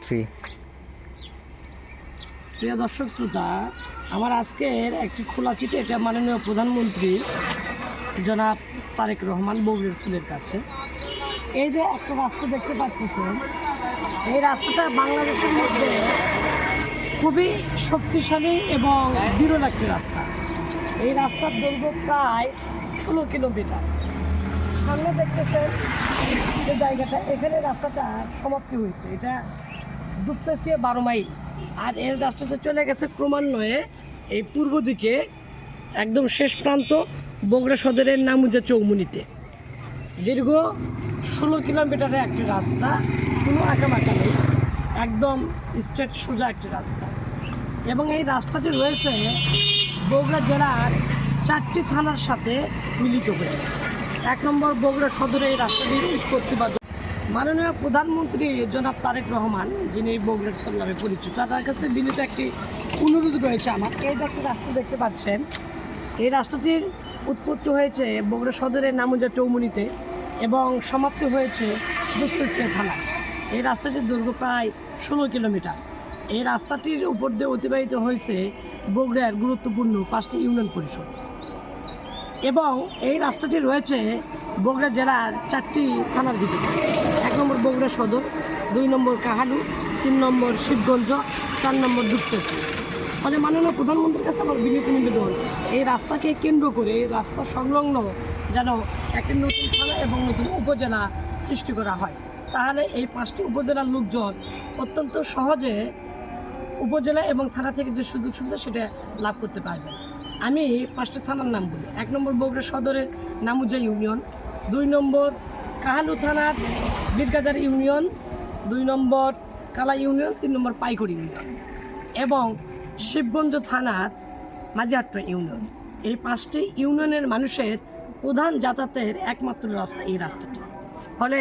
প্রধানমন্ত্রী। প্রিয় দর্শক শ্রোতা, আমার আজকের একটি খোলা চিঠি, এটা মাননীয় প্রধানমন্ত্রী জনাব তারেক রহমান বগুড়ার স্কুলের কাছে। এই যে একটা রাস্তা দেখতে পাচ্ছেন, এই রাস্তাটা বাংলাদেশের মধ্যে খুবই শক্তিশালী এবং বিরল একটি রাস্তা। এই রাস্তার দৈর্ঘ্য প্রায় 16 কিলোমিটার। সামনে দেখতেছেন যে জায়গাটা, এখানে রাস্তাটা সমাপ্তি হয়েছে, এটা ডুবতেছে 12 মাইল। আর এই রাস্তাটা চলে গেছে ক্রমান্বয়ে এই পূর্ব দিকে একদম শেষ প্রান্ত বগুড়া সদরের নামুজা চৌমুনিতে। দীর্ঘ 16 কিলোমিটারের একটি রাস্তা, কোনো আঁকাবাঁকা নেই, একদম স্ট্রেট সোজা একটি রাস্তা। এবং এই রাস্তাটি রয়েছে বগুড়া জেলার 4টি থানার সাথে মিলিত হয়ে। 1 নম্বর বগুড়া সদরে এই রাস্তাটির উৎপত্তি বা মাননীয় প্রধানমন্ত্রী জনাব তারেক রহমান, যিনি বগুড়ার সর নামে পরিচিত, তার কাছে বিনীত একটি অনুরোধ রয়েছে আমার। এই যে একটি রাস্তা দেখতে পাচ্ছেন, এই রাস্তাটির উৎপত্তি হয়েছে বগুড়া সদরের নামুজা চৌমুনিতে এবং সমাপ্তি হয়েছে দুপচাচিয়া থানায়। এই রাস্তাটির দৈর্ঘ্য প্রায় 16 কিলোমিটার। এই রাস্তাটির উপর দিয়ে অতিবাহিত হয়েছে বগুড়ার গুরুত্বপূর্ণ 5টি ইউনিয়ন পরিষদ। এবং এই রাস্তাটি রয়েছে বগুড়া জেলার 4টি থানার ভিতরে। 1 নম্বর বগুড়া সদর, 2 নম্বর কাহালু, 3 নম্বর শিবগঞ্জ, 4 নম্বর দুপচাচিয়া। ফলে মাননীয় প্রধানমন্ত্রীর কাছে আমার বিনীত নিবেদন, এই রাস্তাকে কেন্দ্র করে এই রাস্তা সংলগ্ন যেন একটি নতুন থানা এবং নতুন উপজেলা সৃষ্টি করা হয়। তাহলে এই 5টি উপজেলার লোকজন অত্যন্ত সহজে উপজেলা এবং থানা থেকে যে সুযোগ সুবিধা সেটা লাভ করতে পারবেন। আমি 5টি থানার নাম বলি। 1 নম্বর বগুড়া সদরের নামুজা ইউনিয়ন, 2 নম্বর কাহালু থানার বীরগাজার ইউনিয়ন, 2 নম্বর কালা ইউনিয়ন, 3 নম্বর পাইকড়ি ইউনিয়ন এবং শিবগঞ্জ থানার মাঝিহাট্টা ইউনিয়ন। এই 5টি ইউনিয়নের মানুষের প্রধান যাতায়াতের একমাত্র রাস্তা এই রাস্তাটি। ফলে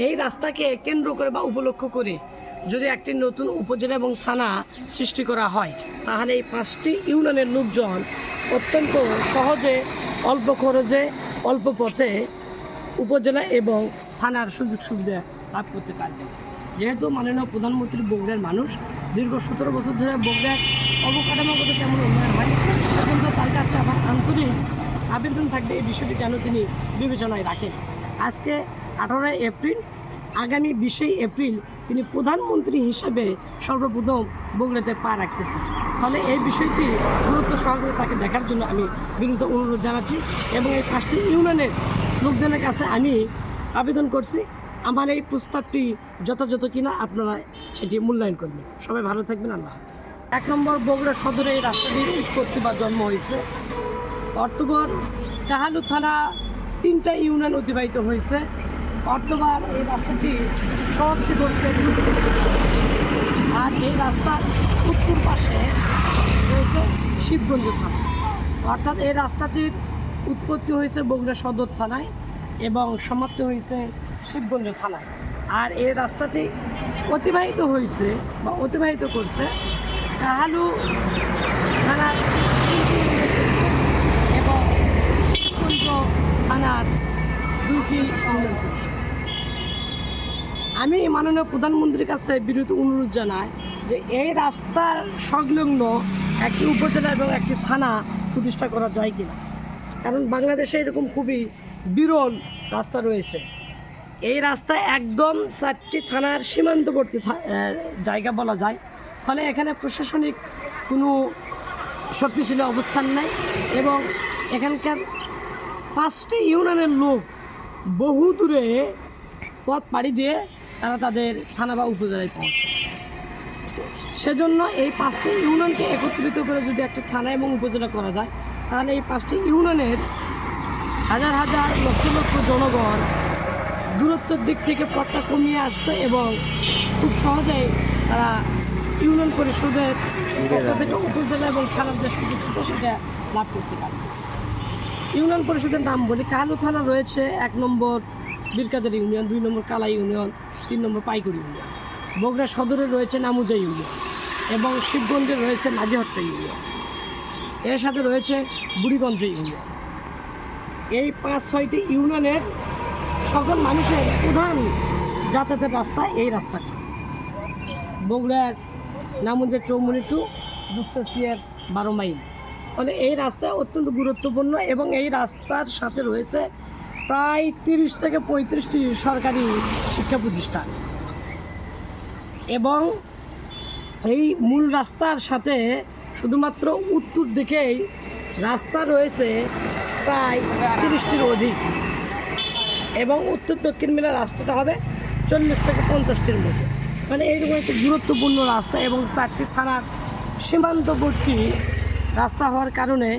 এই রাস্তাকে কেন্দ্র করে বা উপলক্ষ করে যদি একটি নতুন উপজেলা এবং থানা সৃষ্টি করা হয়, তাহলে এই 5টি ইউনিয়নের লোকজন অত্যন্ত সহজে, অল্প খরচে, অল্প পথে উপজেলা এবং থানার সুযোগ সুবিধা লাভ করতে পারবে। যেহেতু মাননীয় প্রধানমন্ত্রী বগুড়ার মানুষ, দীর্ঘ 17 বছর ধরে বগুড়ার অবকাঠামোগত তেমন উন্নয়ন হয়, কিন্তু তার কাছে আমার আন্তরিক আবেদন থাকবে এই বিষয়টি যেন তিনি বিবেচনায় রাখেন। আজকে 18 এপ্রিল, আগামী 20 এপ্রিল তিনি প্রধানমন্ত্রী হিসেবে সর্বপ্রথম বগুড়াতে পা রাখতেছেন। ফলে এই বিষয়টি গুরুত্ব সহকারে তাকে দেখার জন্য আমি বিনীত অনুরোধ জানাচ্ছি এবং এই 5টি ইউনিয়নের লোকজনের কাছে আমি আবেদন করছি, আমার এই প্রস্তাবটি যথাযথ কিনা আপনারা সেটি মূল্যায়ন করবেন। সবাই ভালো থাকবেন, আল্লাহ হাফেজ। 1 নম্বর বগুড়া সদরে এই রাস্তাটির উৎপত্তি বা জন্ম হয়েছে। অক্টোবর কাহালু থানা 3টা ইউনিয়ন অতিবাহিত হয়েছে। অক্টোবর এই রাস্তাটি সমাপ্তি করছে। আর এই রাস্তার উত্তর পাশে রয়েছে শিবগঞ্জ থানা। অর্থাৎ এই রাস্তাটির উৎপত্তি হয়েছে বগুড়া সদর থানায় এবং সমাপ্তি হয়েছে শিবগঞ্জ থানায়। আর এই রাস্তাটি অতিবাহিত হয়েছে বা অতিবাহিত করছে কাহালু থানার এবং শিবগঞ্জ থানার 2টি ইউনিয়ন পরিষদ। আমি মাননীয় প্রধানমন্ত্রীর কাছে বিনীত অনুরোধ জানাই যে এই রাস্তার সংলগ্ন একটি উপজেলা এবং একটি থানা প্রতিষ্ঠা করা যায় কিনা, কারণ বাংলাদেশে এরকম খুবই বিরল রাস্তা রয়েছে। এই রাস্তা একদম 4টি থানার সীমান্তবর্তী জায়গা বলা যায়। ফলে এখানে প্রশাসনিক কোনো শক্তিশালী অবস্থান নাই এবং এখানকার 5টি ইউনিয়নের লোক বহু দূরে পথ পাড়ি দিয়ে তারা তাদের থানা বা উপজেলায় পৌঁছে। সেজন্য এই 5টি ইউনিয়নকে একত্রিত করে যদি একটা থানা এবং উপজেলা করা যায়, তাহলে এই 5টি ইউনিয়নের হাজার হাজার লক্ষ লক্ষ জনগণ দূরত্বের দিক থেকে পথটা কমিয়ে আসতো এবং খুব সহজেই তারা ইউনিয়ন পরিষদের পক্ষ থেকে উপজেলা এবং থানার যে সুযোগ সুবিধা সেটা লাভ করতে পারবে। ইউনিয়ন পরিষদের নাম বলি। কাহালু থানা রয়েছে 1 নম্বর বীরগাজার ইউনিয়ন, 2 নম্বর কালা ইউনিয়ন, 3 নম্বর পাইকড়ি ইউনিয়ন। বগুড়া সদরে রয়েছে নামুজা ইউনিয়ন এবং শিবগঞ্জে রয়েছে মাঝিহাট্টা ইউনিয়ন। এর সাথে রয়েছে বুড়িগঞ্জ ইউনিয়ন। এই 5-6টি ইউনিয়নের সকল মানুষের প্রধান যাতায়াতের রাস্তা এই রাস্তাটি। বগুড়ার নামুজে চৌমুনি টু দুপচাচিয়ার 12 মাইল। মানে এই রাস্তা অত্যন্ত গুরুত্বপূর্ণ এবং এই রাস্তার সাথে রয়েছে প্রায় 30 থেকে 35টি সরকারি শিক্ষা প্রতিষ্ঠান এবং এই মূল রাস্তার সাথে শুধুমাত্র উত্তর দিকেই রাস্তা রয়েছে প্রায় 30টির অধিক এবং উত্তর দক্ষিণ মিলে রাস্তাটা হবে 40 থেকে 50টির মতো। মানে এইরকম একটি গুরুত্বপূর্ণ রাস্তা এবং 4টি থানার সীমান্তবর্তী রাস্তা হওয়ার কারণে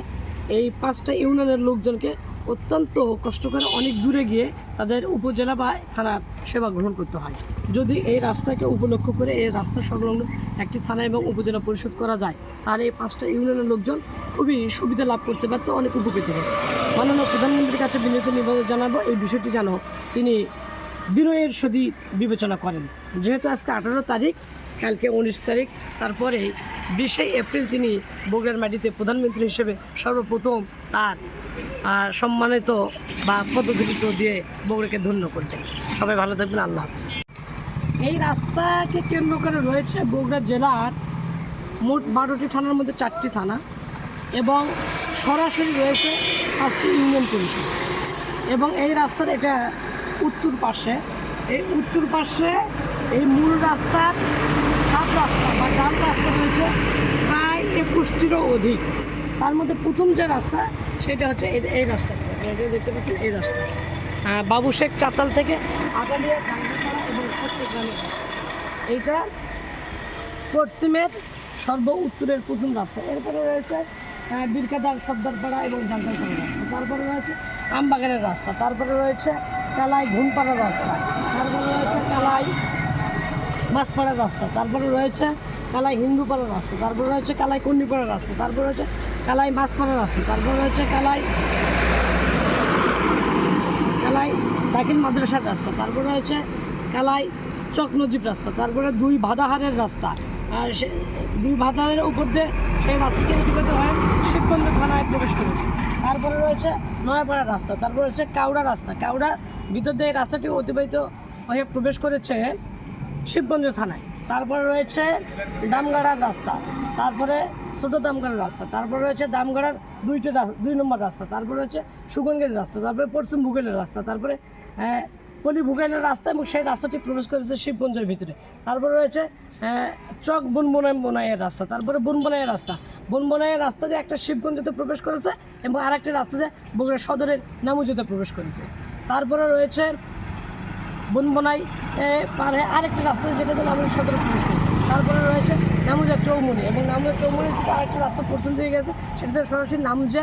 এই 5টা ইউনিয়নের লোকজনকে অত্যন্ত কষ্ট করে অনেক দূরে গিয়ে তাদের উপজেলা বা থানার সেবা গ্রহণ করতে হয়। যদি এই রাস্তাকে উপলক্ষ করে এই রাস্তা সংলগ্ন একটি থানা এবং উপজেলা পরিশোধ করা যায় তাহলে এই 5টা ইউনিয়নের লোকজন খুবই সুবিধা লাভ করতে পারত, অনেক উপকৃত হবে। মাননীয় প্রধানমন্ত্রীর কাছে বিনীত নিবেদন জানাবো এই বিষয়টি যেন তিনি বিনয়ের সহিত বিবেচনা করেন। যেহেতু আজকে 18 তারিখ, কালকে 19 তারিখ, তারপরে 20 এপ্রিল তিনি বগুড়ার মাটিতে প্রধানমন্ত্রী হিসেবে সর্বপ্রথম তার সম্মানিত বা পদধূলিত দিয়ে বগুড়াকে ধন্য করবেন। সবাই ভালো থাকবেন, আল্লাহ হাফেজ। এই রাস্তাকে কেন্দ্র করে রয়েছে বগুড়া জেলার মোট 12টি থানার মধ্যে 4টি থানা এবং সরাসরি রয়েছে 5টি ইউনিয়ন পরিষদ এবং এই রাস্তার এটা উত্তর পাশে, এই উত্তর পাশে এই মূল রাস্তার সাব রাস্তা বা ডান রাস্তা রয়েছে প্রায় 21টিরও অধিক। তার মধ্যে প্রথম যে রাস্তা সেটা হচ্ছে এই রাস্তাটা, এটা দেখতে পাচ্ছেন এই রাস্তা বাবু শেখ চাতাল থেকে আগালিয়া গান্ধীপাড়া এবং চট্টগ্রামের এইটা পশ্চিমের সর্ব উত্তরের প্রথম রাস্তা। এরপরে রয়েছে বীরকাদার সর্দারপাড়া এবং জান্তারপাড়া রাস্তা, তারপরে রয়েছে আমবাগানের রাস্তা, তারপরে রয়েছে কালাই ঘুমপাড়ার রাস্তা, তারপরে রয়েছে কালাই মাছপাড়ার রাস্তা, তারপরে রয়েছে কালাই হিন্দুপাড়ার রাস্তা, তারপরে রয়েছে কালাই কন্ডিপাড়ার রাস্তা, তারপরে রয়েছে কালাই মাছপাড়ার রাস্তা, তারপরে রয়েছে কালাই দাখিল মাদ্রাসার রাস্তা, তারপরে রয়েছে কালাই চক নজিব রাস্তা, তারপরে 2 ভাদাহারের রাস্তা, আর সে 2 ভাদাহারের উপর দিয়ে সেই রাস্তাটি অতিক্রত হয়ে শিবগঞ্জ থানায় প্রবেশ করেছে। তারপরে রয়েছে নয়াপাড়ার রাস্তা, তারপরে রয়েছে কাউড়া রাস্তা, কাউড়ার ভিতর দিয়ে এই রাস্তাটি অতিবাহিত হয়ে প্রবেশ করেছে শিবগঞ্জ থানায়। তারপরে রয়েছে দামগাড়ার রাস্তা, তারপরে ছোটো দামগাড়ার রাস্তা, তারপরে রয়েছে দামগাড়ার 2 নম্বর রাস্তা, তারপরে রয়েছে সুগঙ্গের রাস্তা, তারপরে পশ্চিম ভূগোলের রাস্তা, তারপরে পলি ভূগোলের রাস্তা এবং সেই রাস্তাটি প্রবেশ করেছে শিবগঞ্জের ভিতরে। তারপরে রয়েছে চক বনবনাইয়ের রাস্তা, তারপরে বনবনাইয়ের রাস্তা, বনবনাইয়ের রাস্তা দিয়ে একটা শিবগঞ্জতে প্রবেশ করেছে এবং আরেকটি রাস্তা দিয়ে বগুড়া সদরের নামুজেতে প্রবেশ করেছে। তারপরে রয়েছে বনবনাই পারে আরেকটি রাস্তা যেটা দিয়ে নামুজা সদরে প্রবেশ করেছে। তারপরে রয়েছে নামুজা চৌমুনি এবং নামুজা চৌমুনি থেকে আরেকটি রাস্তা পশ্চিম দিকে গেছে, সেটাতে সরাসরি নামুজা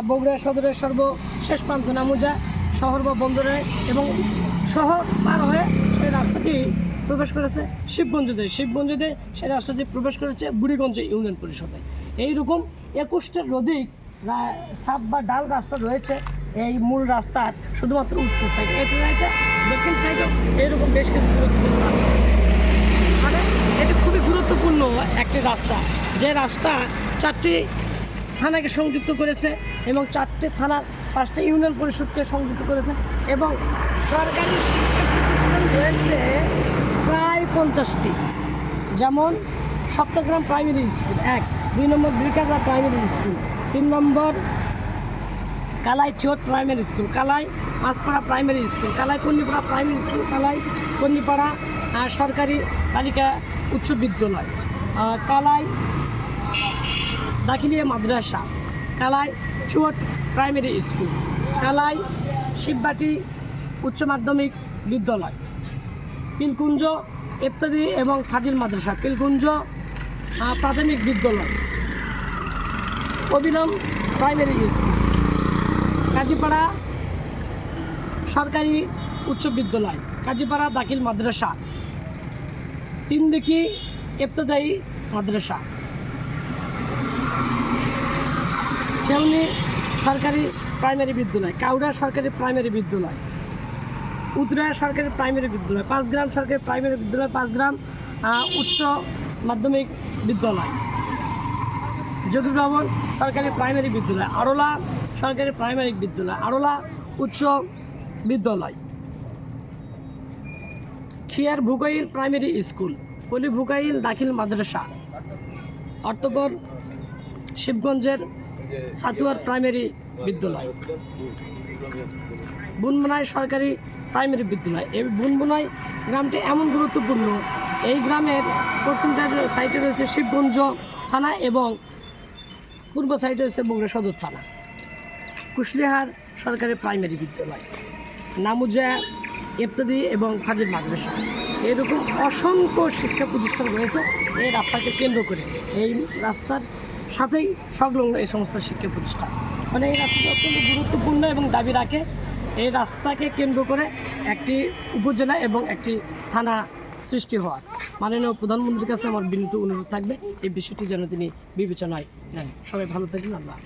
বগুড়া সদরের সর্বশেষ প্রান্ত নামুজা শহর বা বন্দরে এবং শহর পার হয়ে সেই রাস্তাটি প্রবেশ করেছে শিবগঞ্জতে, শিবগঞ্জতে সেই রাস্তাটি প্রবেশ করেছে বুড়িগঞ্জ ইউনিয়ন পরিষদে। এইরকম 21টার অধিক সাব বা ডাল রাস্তা রয়েছে এই মূল রাস্তার শুধুমাত্র উত্তর সাইডে। এটা দক্ষিণ সাইডেও এইরকম বেশ কিছু গুরুত্বপূর্ণ রাস্তা, মানে এটি খুবই গুরুত্বপূর্ণ একটি রাস্তা যে রাস্তা 4টি থানাকে সংযুক্ত করেছে এবং 4টি থানার 5টা ইউনিয়ন পরিষদকে সংযুক্ত করেছে এবং সরকারি শিক্ষা প্রতিষ্ঠান রয়েছে প্রায় 50টি, যেমন সপ্তগ্রাম প্রাইমারি স্কুল 1, 2 নম্বর বীরকাদা প্রাইমারি স্কুল, 3 নম্বর কালাই চিওট প্রাইমারি স্কুল, কালাই মাছপাড়া প্রাইমারি স্কুল, কালাই কন্ডিপাড়া প্রাইমারি স্কুল, কালাই কন্ডিপাড়া সরকারি বালিকা উচ্চ বিদ্যালয়, কালাই দাখিলিয়া মাদ্রাসা, কালাই চিওট প্রাইমারি স্কুল, কালাই শিববাটি উচ্চ মাধ্যমিক বিদ্যালয়, পিলকুঞ্জ ইত্যাদি এবং ফাজিল মাদ্রাসা, পিলকুঞ্জ প্রাথমিক বিদ্যালয়, অবিলম প্রাইমারি স্কুল, কাজীপাড়া সরকারি উচ্চ বিদ্যালয়, কাজীপাড়া দাখিল মাদ্রাসা, 3 দিকি ইবতদায়ী মাদ্রাসা, কেউনি সরকারি প্রাইমারি বিদ্যালয়, কাউড়া সরকারি প্রাইমারি বিদ্যালয়, উত্তরা সরকারি প্রাইমারি বিদ্যালয়, 5 গ্রাম সরকারি প্রাইমারি বিদ্যালয়, 5 গ্রাম উচ্চ মাধ্যমিক বিদ্যালয়, যদুভবন সরকারি প্রাইমারি বিদ্যালয়, আড়লা সরকারি প্রাইমারি বিদ্যালয়, আড়লা উচ্চ বিদ্যালয়, খিয়ার ভুগইল প্রাইমারি স্কুল, পলি ভুকাইল দাখিল মাদ্রাসা, অর্থপর শিবগঞ্জের সাতুয়ার প্রাইমারি বিদ্যালয়, বুনবুনাই সরকারি প্রাইমারি বিদ্যালয়। এই বুনবুনাই গ্রামটি এমন গুরুত্বপূর্ণ, এই গ্রামের পশ্চিম সাইডে রয়েছে শিবগঞ্জ থানা এবং পূর্ব সাইডে রয়েছে বগুড়া সদর থানা। কুশলিহার সরকারি প্রাইমারি বিদ্যালয়, নামুজা ইত্যাদি এবং ফাজিল মাদ্রাসা, এরকম অসংখ্য শিক্ষা প্রতিষ্ঠান রয়েছে এই রাস্তাকে কেন্দ্র করে। এই রাস্তার সাথেই সংলগ্ন এই সমস্ত শিক্ষা প্রতিষ্ঠান, মানে এই রাস্তাটা অত্যন্ত গুরুত্বপূর্ণ এবং দাবি রাখে এই রাস্তাকে কেন্দ্র করে একটি উপজেলা এবং একটি থানা সৃষ্টি হওয়ার। মাননীয় প্রধানমন্ত্রীর কাছে আমার বিনীত অনুরোধ থাকবে এই বিষয়টি যেন তিনি বিবেচনায় নেন। সবাই ভালো থাকবেন। আল্লাহ।